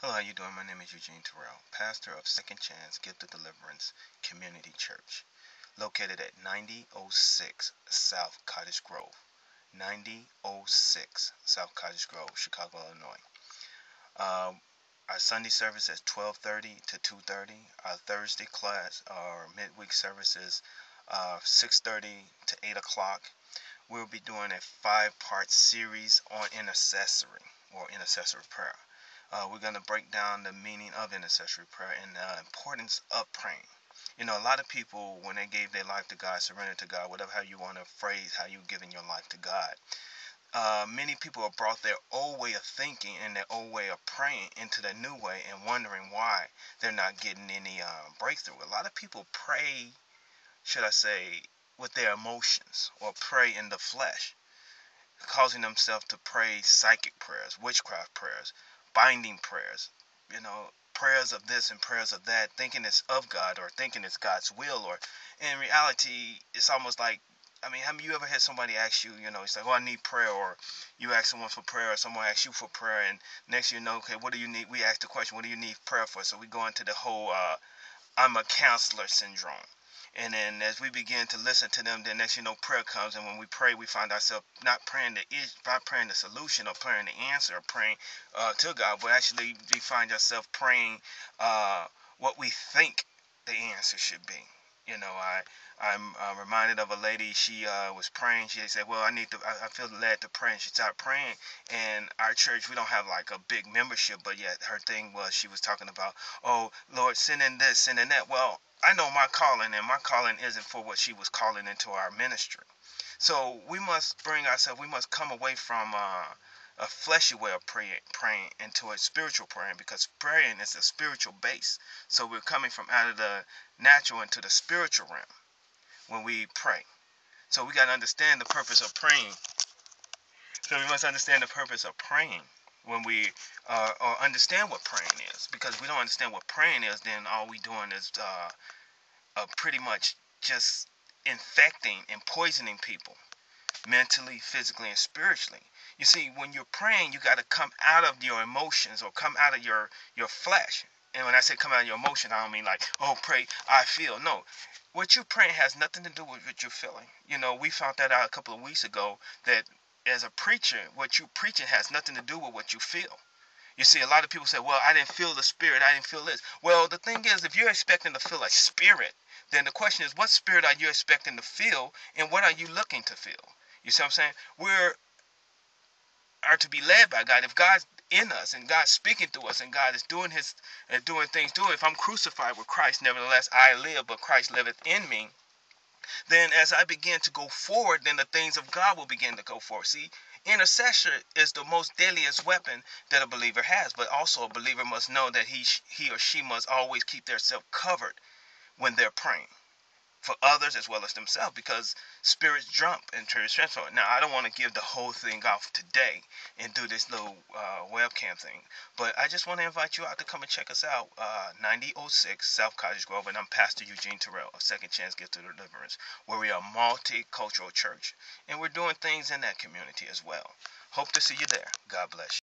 Hello, how you doing? My name is Eugene Terrell, pastor of Second Chance Gift of Deliverance Community Church, located at 9006 South Cottage Grove, 9006 South Cottage Grove, Chicago, Illinois. Our Sunday service is 12:30 to 2:30. Our Thursday class, our midweek services, 6:30 to 8 o'clock. We'll be doing a 5-part series on intercessory prayer. We're going to break down the meaning of intercessory prayer and the importance of praying. You know, a lot of people, when they gave their life to God, surrendered to God, whatever how you want to phrase how you giving your life to God, many people have brought their old way of thinking and their old way of praying into the new way and wondering why they're not getting any breakthrough. A lot of people pray, should I say, with their emotions or pray in the flesh, causing themselves to pray psychic prayers, witchcraft prayers, binding prayers, prayers of this and prayers of that, thinking it's of God or thinking it's God's will, or in reality, it's almost like, have you ever had somebody ask you, it's like, oh, I need prayer, or you ask someone for prayer, or someone asks you for prayer, and next you know, okay, what do you need? We ask the question, what do you need prayer for? So we go into the whole, I'm a counselor syndrome. And then as we begin to listen to them, then next prayer comes, and when we pray, we find ourselves not praying the solution or praying the answer or praying to God, but actually we find ourselves praying what we think the answer should be. I'm reminded of a lady. She was praying. She said, "Well, I feel led to pray." And she started praying. And our church, we don't have like a big membership, but yet her thing was she was talking about, "Oh, Lord, send in this, send in that." Well, I know my calling, and my calling isn't for what she was calling into our ministry. So we must bring ourselves. We must come away from a fleshy way of praying into a spiritual praying, because praying is a spiritual base. So we're coming from out of the natural into the spiritual realm when we pray. So we got to understand the purpose of praying. So we must understand the purpose of praying when we or understand what praying is. Because if we don't understand what praying is, then all we doing is pretty much just infecting and poisoning people mentally, physically, and spiritually. You see, when you're praying, you got to come out of your emotions or come out of your flesh. And when I say come out of your emotion, I don't mean like, oh, pray, I feel. No, what you're praying has nothing to do with what you're feeling. We found that out a couple of weeks ago, that as a preacher, what you're preaching has nothing to do with what you feel. You see, a lot of people say, well, I didn't feel the spirit, I didn't feel this. Well, the thing is, if you're expecting to feel a spirit, then the question is, what spirit are you expecting to feel, and what are you looking to feel? You see what I'm saying? We are to be led by God. If God's in us and God's speaking through us and God is doing things through it, if I'm crucified with Christ, nevertheless I live, but Christ liveth in me, then as I begin to go forward, then the things of God will begin to go forward. See, intercession is the most deadliest weapon that a believer has, but also a believer must know that he or she must always keep themselves covered when they're praying for others as well as themselves, because spirits jump and transfer. Now, I don't want to give the whole thing off today and do this little webcam thing, but I just want to invite you out to come and check us out, 9006 South Cottage Grove, and I'm Pastor Eugene Terrell of Second Chance Gift of Deliverance, where we are a multicultural church, and we're doing things in that community as well. Hope to see you there. God bless you.